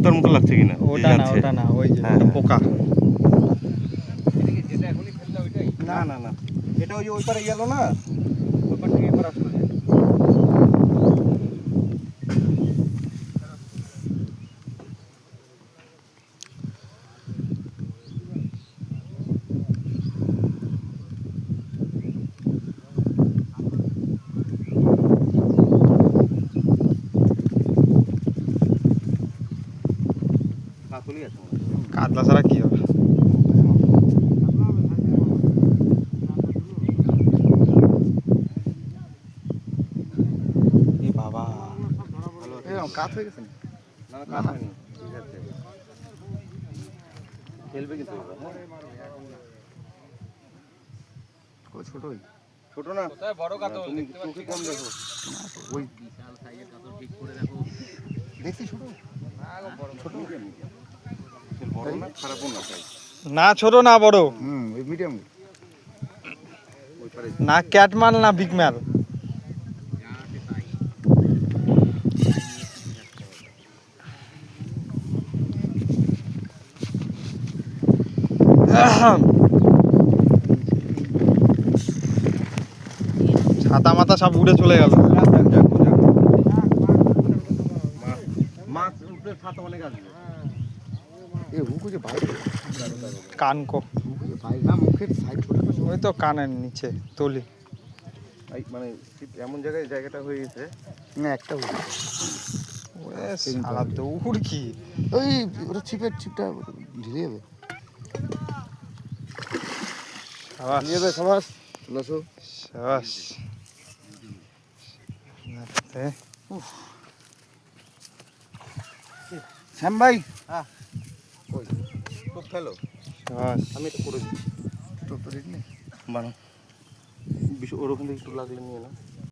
সুতার মতো লাগছে কিনা? ওটা না ওই যে পোকা। না না না, এটা ওই যে ওই পারে গেল না, ওই পার থেকে এবার আসলো যে। কাতলা ছাড়া কি হবে? বাবা কাজ হয়ে গেছে না? কাজ হয়নি, ঠিক আছে। খেলবে কিন্তু ছোটই ছোট না, বড় কাতল। তুমি চোখে কম দেখো, ওই বিশাল সাইজের কাতল ঠিক করে দেখো। দেখছি ছোট না, বড় ছোট বড় না, খারাপ না সাইজ। না ছোট না বড়, ওই মিডিয়াম। না ক্যাটমাল না বিগ ম্যাল। ছাতা মাথা সব উড়ে চলে গেল। কানকো ওই তো কানের নিচে তলি, মানে এমন জায়গায় জায়গাটা হয়ে গেছে না, একটা সারা দৌড় কি ওই ওটা ছিপটা ঢিলে যাবে। শ্যাম ভাই, খুব ফেলো, আমি এটা করে দিচ্ছি। বানো ওরকম থেকে একটু লাগলে নিয়ে না।